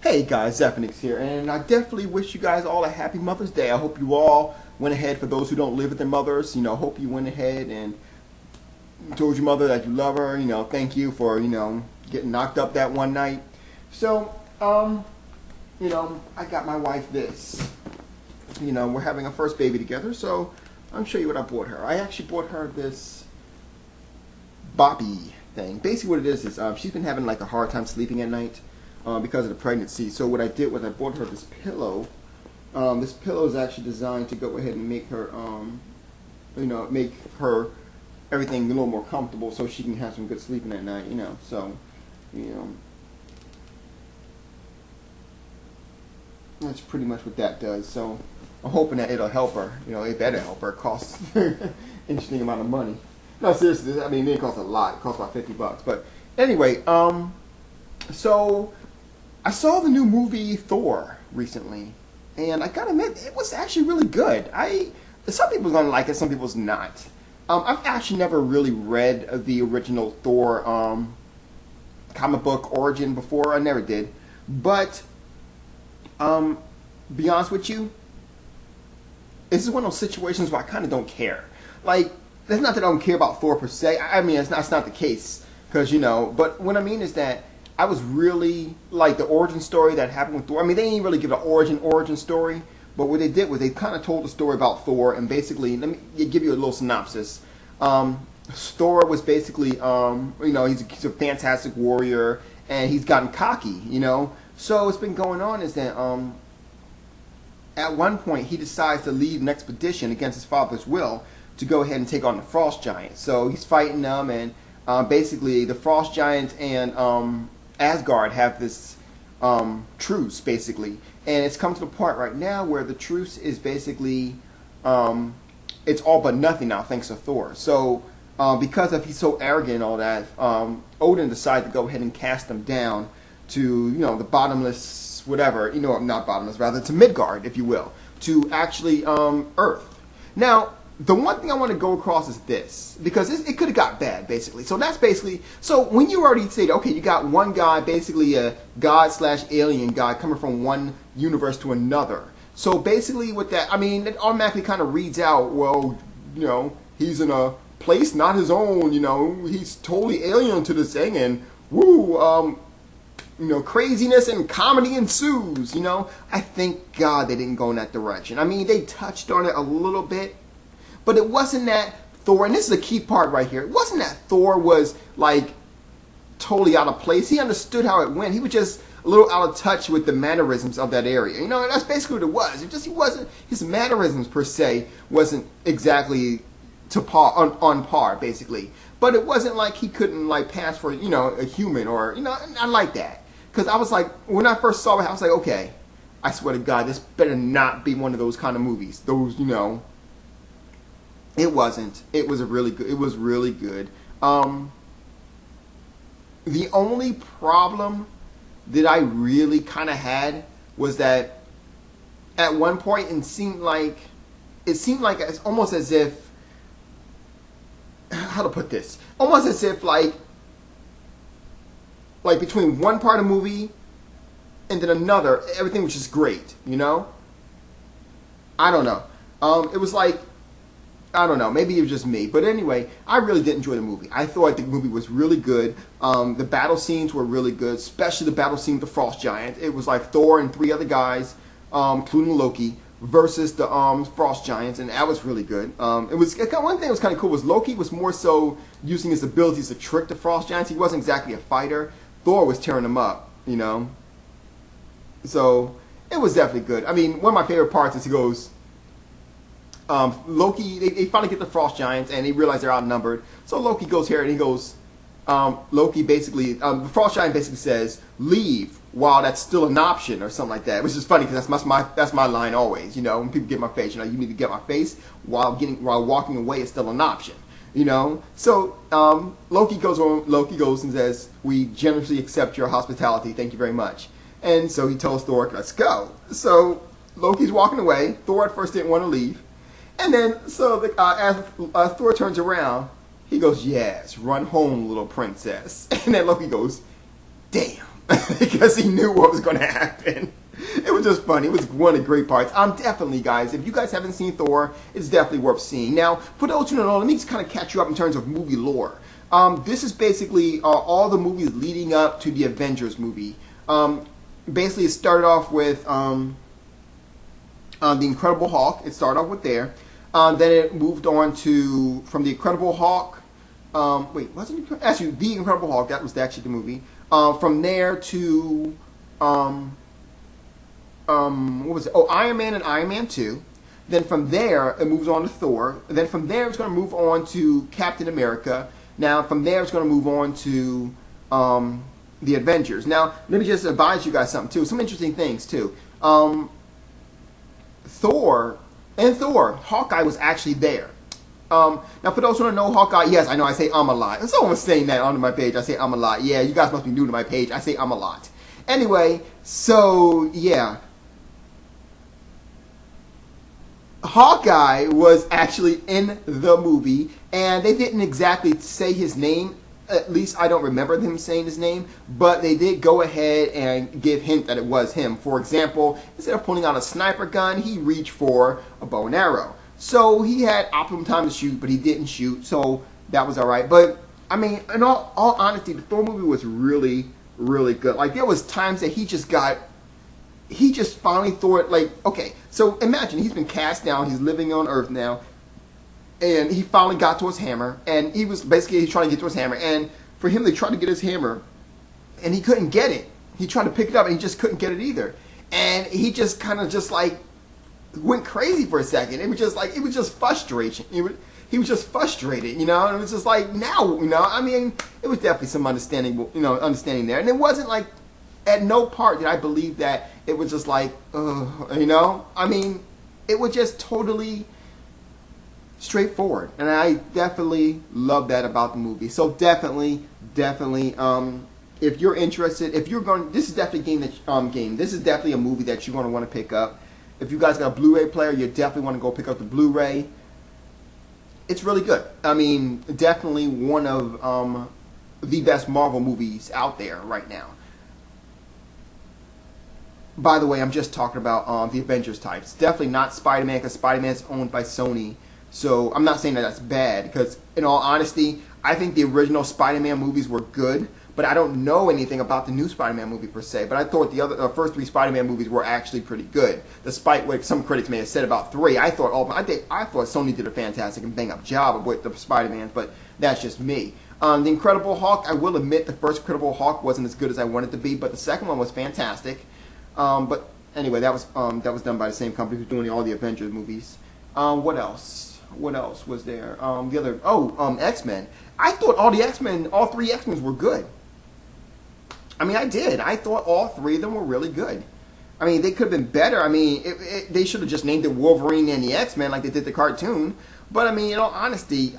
Hey guys, Zephyrnix here, and I definitely wish you guys all a happy Mother's Day. I hope you all went ahead, for those who don't live with their mothers, hope you went ahead and told your mother that you love her, thank you for, getting knocked up that one night. So, I got my wife this. We're having our first baby together, so I'll show you what I bought her. I actually bought her this boppy thing. Basically what it is she's been having like a hard time sleeping at night. Because of the pregnancy. So what I did was I bought her this pillow. This pillow is actually designed to go ahead and make her, make her everything a little more comfortable so she can have some good sleeping at night, So, that's pretty much what that does. So I'm hoping that it'll help her. It better help her. It costs interesting amount of money. No, seriously, I mean, it costs a lot. It costs about $50. But anyway, so I saw the new movie Thor recently, and I gotta admit, it was actually really good. Some people's gonna like it, some people's not. I've actually never really read the original Thor comic book origin before. I never did, but be honest with you, this is one of those situations where I kind of don't care. Like, it's not that I don't care about Thor per se. I mean, it's not the case, because But what I mean is that I was really like the origin story that happened with Thor. I mean, they didn't really give an origin story, but what they did was they kind of told the story about Thor, and basically, let me give you a little synopsis. Thor was basically, he's a fantastic warrior, and he's gotten cocky, So what's been going on is that at one point he decides to lead an expedition against his father's will to go ahead and take on the Frost Giants. So he's fighting them, and basically the Frost Giants and Asgard have this truce, basically, and it's come to the point right now where the truce is basically it's all but nothing now, thanks to Thor. So because he's so arrogant and all that, Odin decided to go ahead and cast him down to the bottomless whatever, not bottomless, rather to Midgard, if you will, to actually Earth. Now, the one thing I want to go across is this, because it could have got bad, basically. So that's basically, so when you already say, okay, you got one guy, basically a god/alien guy coming from one universe to another. So basically with that, I mean, it automatically kind of reads out, well, he's in a place not his own, he's totally alien to this thing, and woo, craziness and comedy ensues, I thank God they didn't go in that direction. I mean, they touched on it a little bit, but it wasn't that Thor, and this is a key part right here, it wasn't that Thor was, like, totally out of place. He understood how it went. He was just a little out of touch with the mannerisms of that area. That's basically what it was. He wasn't, his mannerisms, per se, wasn't exactly on par, basically. But it wasn't like he couldn't, like, pass for, a human or, I like that. Because I was like, when I first saw it, I was like, okay, I swear to God, this better not be one of those kind of movies. Those, It wasn't. It was really good. The only problem that I really kind of had was that at one point it seemed like it's almost as if, how to put this? Almost as if like between one part of the movie and then another, everything was just great, I don't know. It was like, I don't know, maybe it was just me. But anyway, I really did enjoy the movie. I thought the movie was really good. The battle scenes were really good, especially the battle scene with the Frost Giant. It was like Thor and three other guys, including Loki, versus the Frost Giants, and that was really good. One thing that was kind of cool was Loki was more so using his abilities to trick the Frost Giants. He wasn't exactly a fighter. Thor was tearing them up, So it was definitely good. I mean, one of my favorite parts is he goes, Loki, they finally get the Frost Giants, and they realize they're outnumbered. So Loki goes here, and he goes, Loki basically, the Frost Giant basically says, leave while that's still an option, or something like that, which is funny, because that's my line always, when people get my face, you need to get my face while walking away is still an option, So Loki goes and says, we generously accept your hospitality, thank you very much. And so he tells Thor, let's go. So Loki's walking away. Thor at first didn't want to leave. And then, so as Thor turns around, he goes, yes, run home, little princess. And then Loki goes, damn, because he knew what was going to happen. It was just funny. It was one of the great parts. Definitely, guys, if you guys haven't seen Thor, it's definitely worth seeing. Now, for those who don't know, let me just kind of catch you up in terms of movie lore. This is basically all the movies leading up to the Avengers movie. Basically, it started off with the Incredible Hulk. It started off with there. Then it moved on to, from the Incredible Hulk. Wait, wasn't it? Actually, the Incredible Hulk. That was actually the movie. From there to what was it? Oh, Iron Man and Iron Man 2. Then from there, it moves on to Thor. Then from there, it's going to move on to Captain America. Now, from there, it's going to move on to the Avengers. Now, let me just advise you guys something, too. Some interesting things, too. Thor, Hawkeye was actually there. Now, for those who don't know Hawkeye, yes, I know I say a lot. And someone was saying that on my page. I say a lot. Yeah, you guys must be new to my page. I say a lot. Anyway, so, yeah. Hawkeye was actually in the movie, and they didn't exactly say his name. At least I don't remember them saying his name, but they did go ahead and give hint that it was him. For example, instead of pulling out a sniper gun, he reached for a bow and arrow. So he had optimum time to shoot, but he didn't shoot, so that was alright. But, I mean, in all honesty, the Thor movie was really, really good. Like, there was times that he just finally thought, like, okay, so imagine he's been cast down, he's living on Earth now, and he finally got to his hammer, and he's trying to get to his hammer, and for him, they tried to get his hammer, and he couldn't get it. He tried to pick it up, and he just couldn't get it either. And he just kind of just, like, went crazy for a second. It was just, like, it was just frustration. He was just frustrated, you know, and it was just like, now, you know, I mean, it was definitely some understanding there, and it wasn't like, at no part did I believe that it was just like, you know? I mean, it was just totally straightforward. And I definitely love that about the movie. So definitely, if you're interested, this is definitely this is definitely a movie that you're going to want to pick up. If you guys got a Blu-ray player, you definitely want to go pick up the Blu-ray. It's really good. I mean, definitely one of the best Marvel movies out there right now. By the way, I'm just talking about the Avengers types. Definitely not Spider-Man, because Spider-Man's owned by Sony. So I'm not saying that that's bad, because in all honesty, I think the original Spider-Man movies were good, but I don't know anything about the new Spider-Man movie per se. But I thought the first three Spider-Man movies were actually pretty good, despite what some critics may have said about 3. I thought Sony did a fantastic and bang-up job with the Spider-Mans, but that's just me. The Incredible Hulk, I will admit the first Incredible Hulk wasn't as good as I wanted it to be, but the second one was fantastic. But anyway, that was done by the same company who's doing all the Avengers movies. What else? What else was there? X-Men. I thought all 3 X-Men were good. I mean, I did. I thought all 3 of them were really good. I mean, they could have been better. I mean, they should have just named it Wolverine and the X-Men like they did the cartoon. But I mean, in all honesty,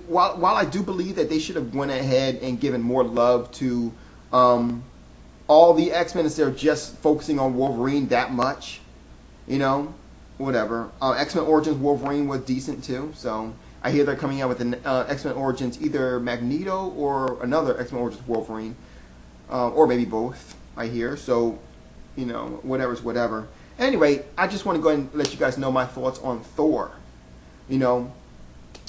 while I do believe that they should have went ahead and given more love to all the X-Men instead of just focusing on Wolverine that much, you know, whatever. X-Men Origins Wolverine was decent too, so I hear they're coming out with an X-Men Origins, either Magneto or another X-Men Origins Wolverine, or maybe both, I hear, so, you know, whatever's whatever. Anyway, I just want to go ahead and let you guys know my thoughts on Thor. You know,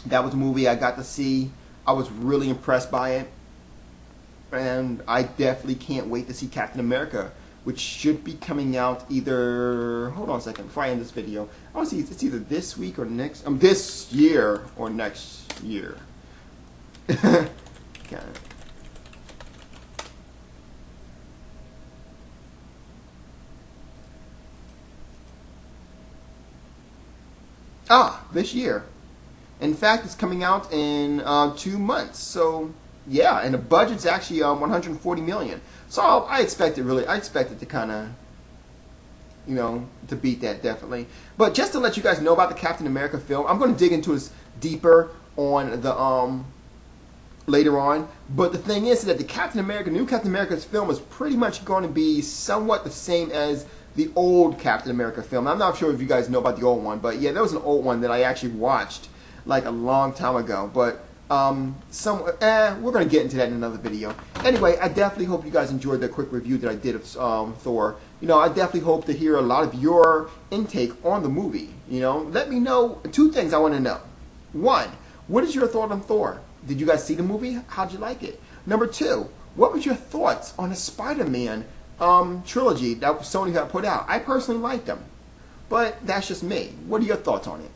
that was a movie I got to see. I was really impressed by it. And I definitely can't wait to see Captain America, which should be coming out either, hold on a second, before I end this video. I want to see if it's either this week or next, this year or next year. Okay. This year. In fact, it's coming out in 2 months. So, yeah, and the budget's actually $140 million. So I expect it to kind of, you know, to beat that definitely. But just to let you guys know about the Captain America film, I'm going to dig into this deeper on the later on. But the thing is that the new Captain America's film is pretty much going to be somewhat the same as the old Captain America film. I'm not sure if you guys know about the old one, but yeah, there was an old one that I actually watched like a long time ago. But We're going to get into that in another video. Anyway, I definitely hope you guys enjoyed the quick review that I did of Thor. You know, I definitely hope to hear a lot of your intake on the movie. You know, let me know two things I want to know. One, what is your thought on Thor? Did you guys see the movie? How'd you like it? Number two, what was your thoughts on the Spider-Man trilogy that Sony had put out? I personally liked them, but that's just me. What are your thoughts on it?